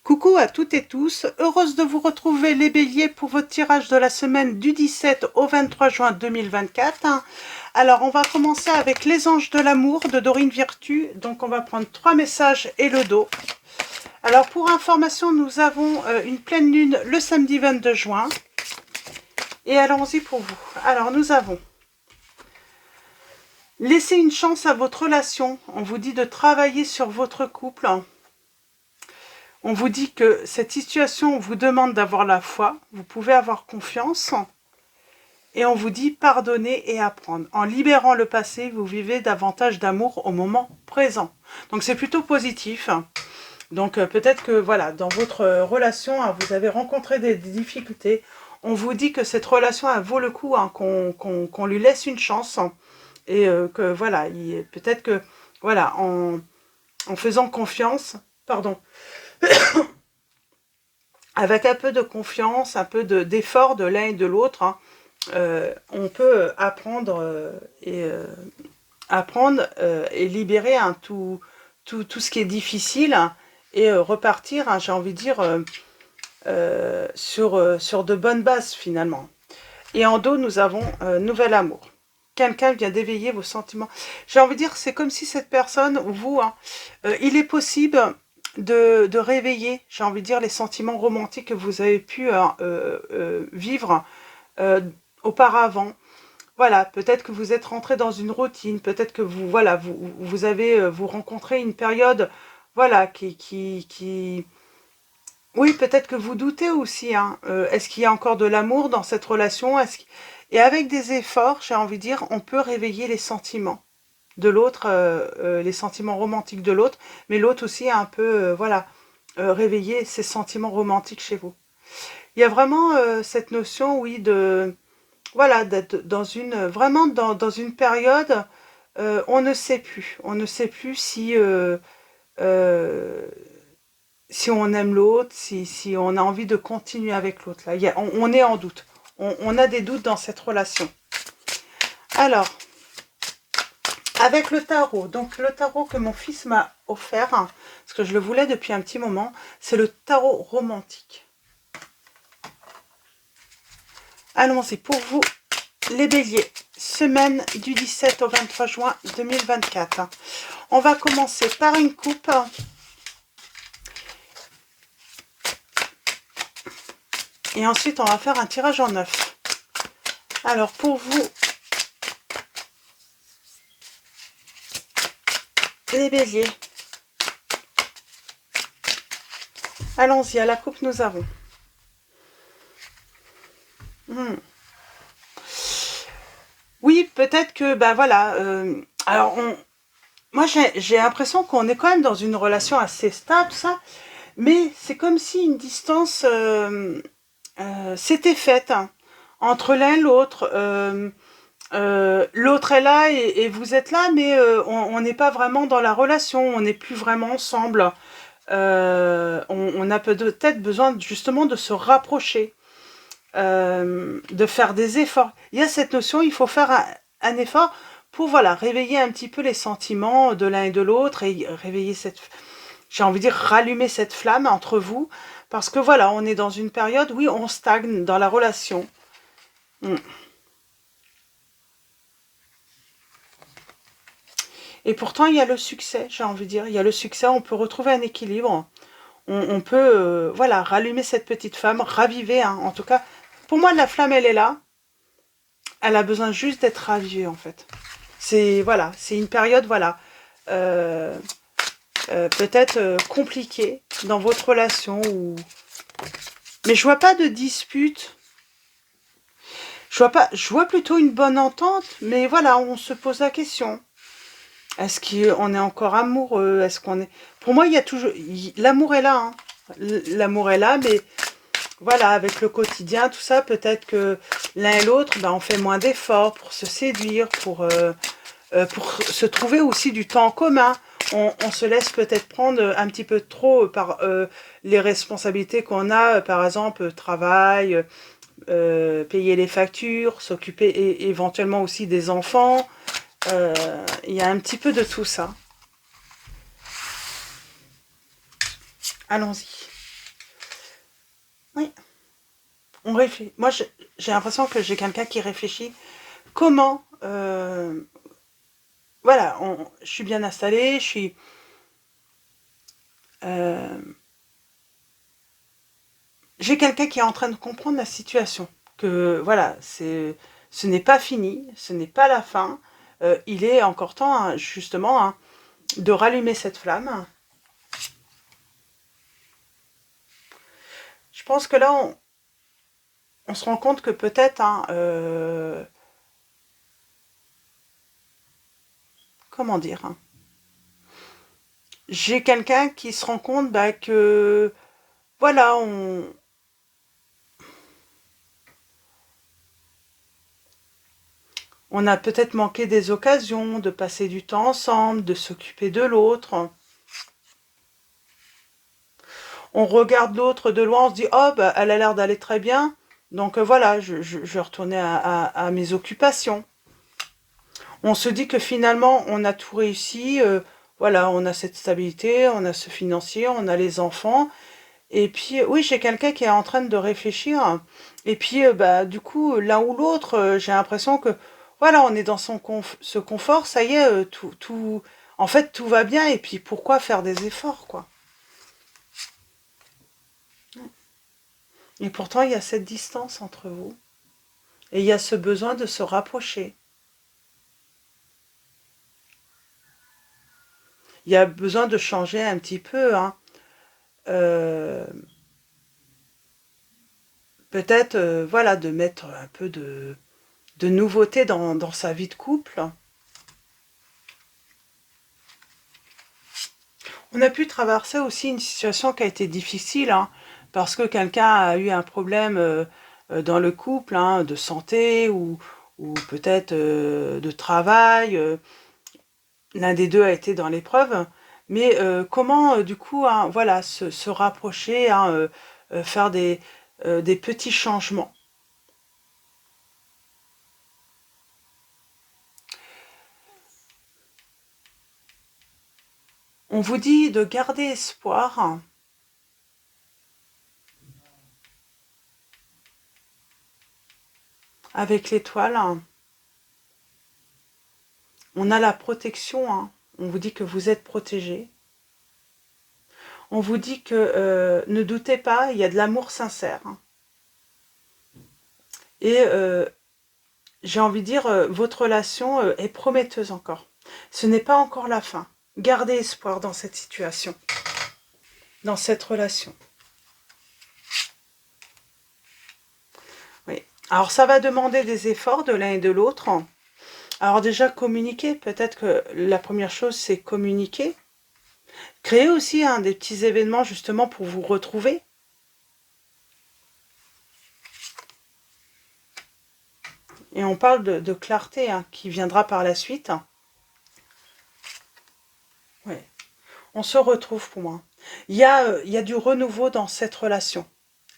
Coucou à toutes et tous, heureuse de vous retrouver les béliers pour votre tirage de la semaine du 17 au 23 juin 2024. Alors on va commencer avec les anges de l'amour de Dorine Virtue, donc on va prendre 3 messages et le dos. Alors pour information, nous avons une pleine lune le samedi 22 juin et allons-y pour vous. Alors nous avons laissez une chance à votre relation, on vous dit de travailler sur votre couple. On vous dit que cette situation vous demande d'avoir la foi, vous pouvez avoir confiance, et on vous dit pardonner et apprendre. En libérant le passé, vous vivez davantage d'amour au moment présent. Donc c'est plutôt positif. Donc peut-être que voilà, dans votre relation, vous avez rencontré des difficultés. On vous dit que cette relation elle vaut le coup, qu'on lui laisse une chance. Et que voilà, peut-être que voilà, en faisant confiance, pardon, avec un peu de confiance, un peu d'effort de l'un et de l'autre, on peut apprendre et libérer tout ce qui est difficile et repartir, j'ai envie de dire, sur de bonnes bases finalement. Et en dos, nous avons nouvel amour. Quelqu'un vient d'éveiller vos sentiments. J'ai envie de dire, c'est comme si cette personne, vous, il est possible de réveiller, j'ai envie de dire, les sentiments romantiques que vous avez pu vivre auparavant. Voilà, peut-être que vous êtes rentré dans une routine, peut-être que vous, voilà, vous avez vous rencontrez une période, voilà, oui, peut-être que vous doutez aussi, est-ce qu'il y a encore de l'amour dans cette relation? Et avec des efforts, j'ai envie de dire, on peut réveiller les sentiments de l'autre, les sentiments romantiques de l'autre, mais l'autre aussi a un peu, voilà, réveiller ses sentiments romantiques chez vous. Il y a vraiment cette notion, oui, voilà, d'être vraiment dans une période, on ne sait plus si on aime l'autre, si on a envie de continuer avec l'autre. Là, on est en doute. On a des doutes dans cette relation. Alors, avec le tarot, donc le tarot que mon fils m'a offert, parce que je le voulais depuis un petit moment, c'est le tarot romantique. Allons-y pour vous, les béliers, semaine du 17 au 23 juin 2024. On va commencer par une coupe. Et ensuite, on va faire un tirage en 9. Alors, pour vous, les béliers, allons-y, à la coupe, nous avons. Oui, peut-être que, ben voilà, alors, moi, j'ai l'impression qu'on est quand même dans une relation assez stable, tout ça, mais c'est comme si une distance s'était faite entre l'un et l'autre. L'autre est là et vous êtes là, mais on n'est pas vraiment dans la relation, on n'est plus vraiment ensemble. On a peut-être besoin justement de se rapprocher, de faire des efforts. Il y a cette notion, il faut faire un effort pour voilà, réveiller un petit peu les sentiments de l'un et de l'autre et réveiller j'ai envie de dire, rallumer cette flamme entre vous. Parce que voilà, on est dans une période, oui, on stagne dans la relation. Et pourtant, il y a le succès, j'ai envie de dire. Il y a le succès, on peut retrouver un équilibre. On peut, voilà, rallumer cette petite flamme, raviver. En tout cas, pour moi, la flamme, elle est là. Elle a besoin juste d'être ravivée, en fait. C'est, voilà, c'est une période, voilà, peut-être compliquée dans votre relation. Mais je vois pas de dispute. Je vois plutôt une bonne entente, mais voilà, on se pose la question. Est-ce qu'on est encore amoureux? Est-ce qu'on est... Pour moi, il y a toujours... L'amour est là, L'amour est là, mais voilà, avec le quotidien, tout ça, peut-être que l'un et l'autre, ben, on fait moins d'efforts pour se séduire, pour se trouver aussi du temps en commun. On se laisse peut-être prendre un petit peu trop par les responsabilités qu'on a, par exemple, travail, payer les factures, s'occuper éventuellement aussi des enfants. Il y a un petit peu de tout ça. Allons-y. on réfléchit. Moi, j'ai l'impression que j'ai quelqu'un qui réfléchit. Comment, voilà, je suis bien installée, euh, j'ai quelqu'un qui est en train de comprendre la situation. Que voilà, ce n'est pas fini, ce n'est pas la fin. Il est encore temps, hein, justement, hein, de rallumer cette flamme. Je pense que là, on se rend compte que peut-être, hein, comment dire, hein, j'ai quelqu'un qui se rend compte bah, que, voilà, on a peut-être manqué des occasions de passer du temps ensemble, de s'occuper de l'autre. On regarde l'autre de loin, on se dit oh bah elle a l'air d'aller très bien, donc voilà, je vais retourner à mes occupations. On se dit que finalement on a tout réussi, voilà, on a cette stabilité, on a ce financier, on a les enfants, et puis oui, j'ai quelqu'un qui est en train de réfléchir, et puis bah du coup l'un ou l'autre, j'ai l'impression que voilà, on est dans ce confort, ça y est, en fait tout va bien, et puis pourquoi faire des efforts quoi. Et pourtant il y a cette distance entre vous. Et il y a ce besoin de se rapprocher. Il y a besoin de changer un petit peu, hein. Euh, Peut-être, voilà, de mettre un peu de nouveauté dans sa vie de couple. On a pu traverser aussi une situation qui a été difficile, hein, parce que quelqu'un a eu un problème dans le couple, hein, de santé ou peut-être de travail. L'un des deux a été dans l'épreuve. Mais comment, du coup, hein, voilà, se rapprocher, hein, faire des petits changements. On vous dit de garder espoir, hein, avec l'étoile, hein. On a la protection, hein. On vous dit que vous êtes protégé. On vous dit que ne doutez pas, il y a de l'amour sincère, hein. Et j'ai envie de dire, votre relation est prometteuse encore. Ce n'est pas encore la fin. Gardez espoir dans cette situation, dans cette relation. Oui. Alors ça va demander des efforts de l'un et de l'autre. Alors déjà communiquer, peut-être que la première chose c'est communiquer. Créer aussi hein, des petits événements justement pour vous retrouver. Et on parle de clarté hein, qui viendra par la suite. Ouais. On se retrouve pour moi. Il y a du renouveau dans cette relation.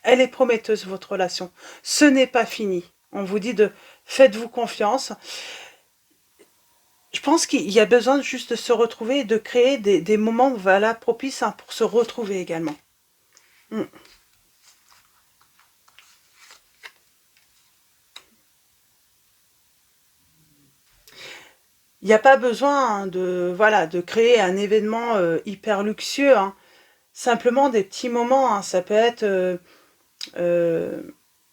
Elle est prometteuse, votre relation. Ce n'est pas fini. On vous dit de faites-vous confiance. Je pense qu'il y a besoin juste de se retrouver et de créer des moments voilà, propices hein, pour se retrouver également. Mm. Il n'y a pas besoin hein, voilà, de créer un événement hyper luxueux. Hein. Simplement des petits moments. Hein. Ça peut être euh,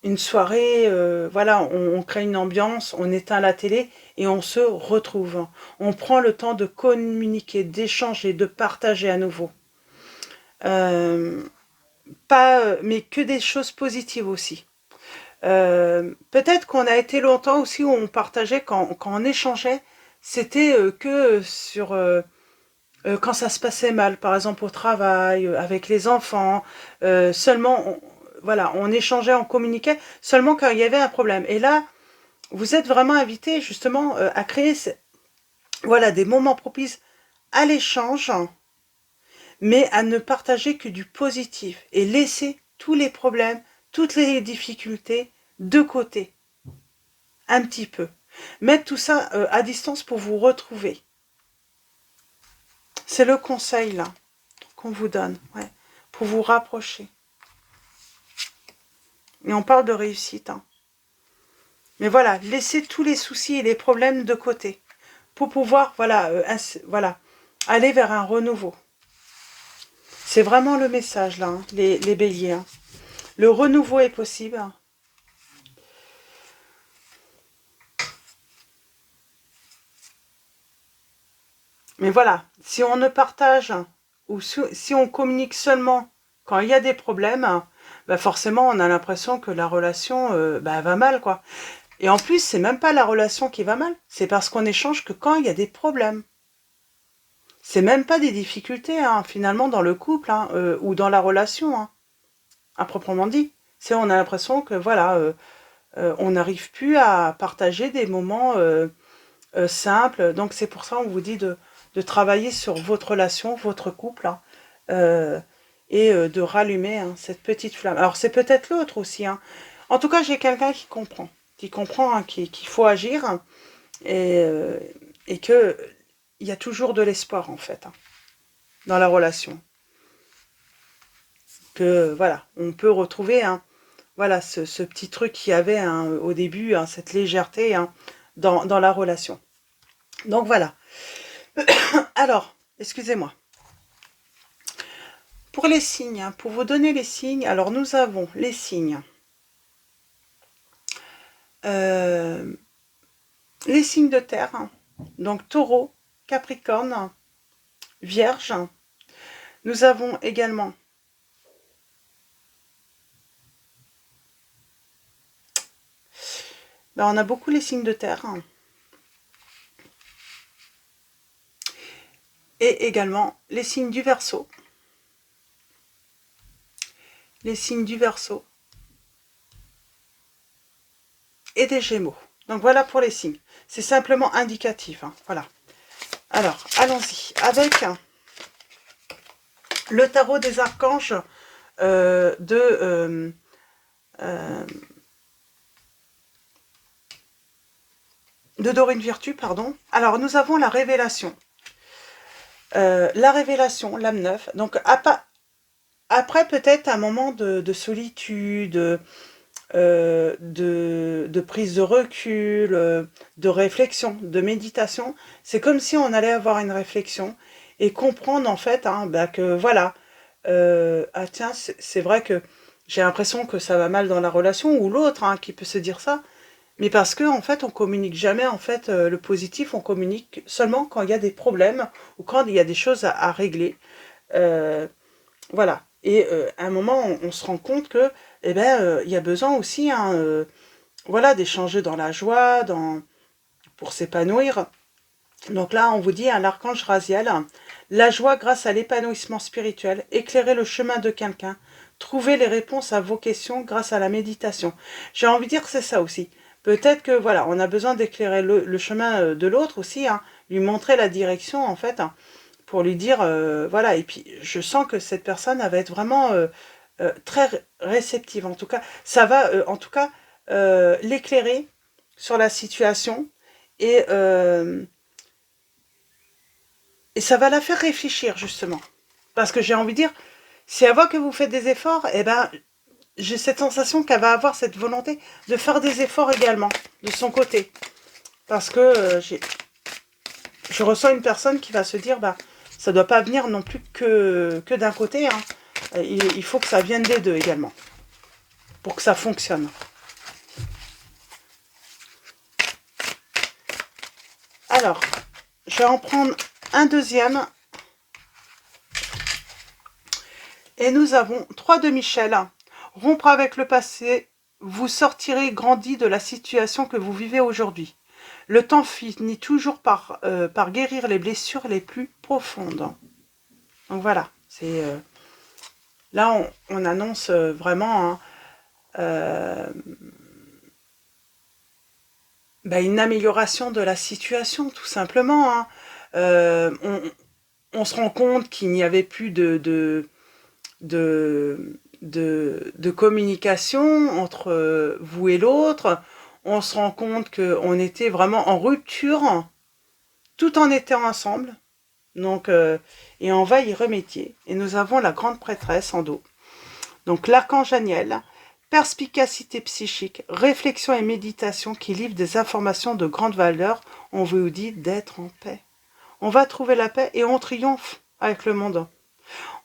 une soirée, voilà, on crée une ambiance, on éteint la télé et on se retrouve. On prend le temps de communiquer, d'échanger, de partager à nouveau. Euh, Pas, mais que des choses positives aussi. Peut-être qu'on a été longtemps aussi où on partageait, quand on échangeait, c'était que sur quand ça se passait mal, par exemple au travail, avec les enfants, seulement, voilà, on échangeait, on communiquait seulement quand il y avait un problème. Et là, vous êtes vraiment invité justement à créer, voilà, des moments propices à l'échange, mais à ne partager que du positif et laisser tous les problèmes, toutes les difficultés de côté, un petit peu. Mettre tout ça à distance pour vous retrouver. C'est le conseil là qu'on vous donne, ouais, pour vous rapprocher. Et on parle de réussite. Hein. Mais voilà, laissez tous les soucis et les problèmes de côté pour pouvoir, voilà, voilà, aller vers un renouveau. C'est vraiment le message, là, hein, les béliers. Hein. Le renouveau est possible. Mais voilà, si on ne partage ou si on communique seulement quand il y a des problèmes, bah forcément, on a l'impression que la relation va mal, quoi. Et en plus, c'est même pas la relation qui va mal, c'est parce qu'on échange que quand il y a des problèmes. C'est même pas des difficultés, hein, finalement, dans le couple hein, ou dans la relation, hein, à proprement dit. C'est on a l'impression que voilà, on n'arrive plus à partager des moments simples. Donc c'est pour ça on vous dit de travailler sur votre relation, votre couple, hein, et de rallumer hein, cette petite flamme. Alors c'est peut-être l'autre aussi. Hein. En tout cas, j'ai quelqu'un qui comprend hein, qu'il faut agir et que il y a toujours de l'espoir en fait hein, dans la relation. Que voilà, on peut retrouver hein, voilà ce petit truc qu'il y avait hein, au début, hein, cette légèreté hein, dans la relation. Donc voilà. Alors, excusez-moi. Pour les signes, hein, pour vous donner les signes, alors nous avons les signes. Les signes de terre, hein, donc taureau, capricorne, vierge. Nous avons également on a beaucoup les signes de terre. Hein. Et également les signes du Verseau. Les signes du Verseau. Et des Gémeaux. Donc voilà pour les signes. C'est simplement indicatif. Hein. Voilà. Alors, allons-y. Avec le tarot des archanges de Dorine Virtue, pardon. Alors, nous avons la révélation. La révélation, l'âme neuve. Donc, après, peut-être un moment de solitude, de prise de recul, de réflexion, de méditation. C'est comme si on allait avoir une réflexion et comprendre en fait hein, que voilà, ah tiens, c'est vrai que j'ai l'impression que ça va mal dans la relation, ou l'autre hein, qui peut se dire ça, mais parce que en fait on communique jamais en fait le positif, on communique seulement quand il y a des problèmes ou quand il y a des choses à régler. Voilà. Et à un moment, on se rend compte que, il y a besoin aussi, hein, voilà, d'échanger dans la joie, pour s'épanouir. Donc là, on vous dit, à l'archange Raziel, la joie grâce à l'épanouissement spirituel, éclairer le chemin de quelqu'un, trouver les réponses à vos questions grâce à la méditation. J'ai envie de dire que c'est ça aussi. Peut-être que, voilà, on a besoin d'éclairer le chemin de l'autre aussi, hein, lui montrer la direction, en fait, hein, pour lui dire, voilà, et puis je sens que cette personne elle va être vraiment très réceptive, en tout cas, ça va, en tout cas, l'éclairer sur la situation, et, et ça va la faire réfléchir, justement. Parce que j'ai envie de dire, si elle voit que vous faites des efforts, j'ai cette sensation qu'elle va avoir cette volonté de faire des efforts également, de son côté. Parce que je ressens une personne qui va se dire, ça ne doit pas venir non plus que d'un côté. Hein. Il faut que ça vienne des deux également. Pour que ça fonctionne. Alors, je vais en prendre un deuxième. Et nous avons 3 de Michel. Rompre avec le passé, vous sortirez grandi de la situation que vous vivez aujourd'hui. Le temps finit toujours par guérir les blessures les plus profondes. Donc voilà, c'est là on annonce vraiment une amélioration de la situation, tout simplement. Hein. On se rend compte qu'il n'y avait plus de communication entre vous et l'autre. On se rend compte qu'on était vraiment en rupture, tout en étant ensemble. Donc, et on va y remédier. Et nous avons la grande prêtresse en dos. Donc l'archange Aniel, perspicacité psychique, réflexion et méditation qui livrent des informations de grande valeur. On vous dit d'être en paix. On va trouver la paix et on triomphe avec le monde.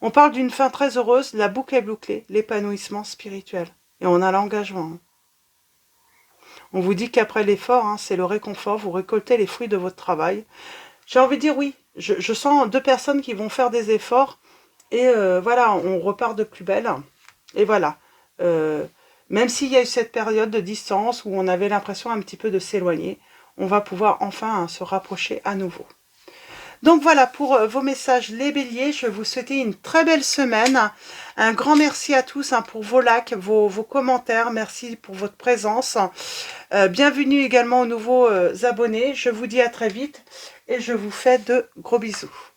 On parle d'une fin très heureuse, la boucle est bouclée, l'épanouissement spirituel. Et on a l'engagement. On vous dit qu'après l'effort, c'est le réconfort, vous récoltez les fruits de votre travail. J'ai envie de dire oui, je sens 2 personnes qui vont faire des efforts et voilà, on repart de plus belle. Et voilà, même s'il y a eu cette période de distance où on avait l'impression un petit peu de s'éloigner, on va pouvoir enfin se rapprocher à nouveau. Donc voilà pour vos messages les béliers, je vais vous souhaiter une très belle semaine. Un grand merci à tous pour vos likes, vos commentaires, merci pour votre présence. Bienvenue également aux nouveaux abonnés, je vous dis à très vite et je vous fais de gros bisous.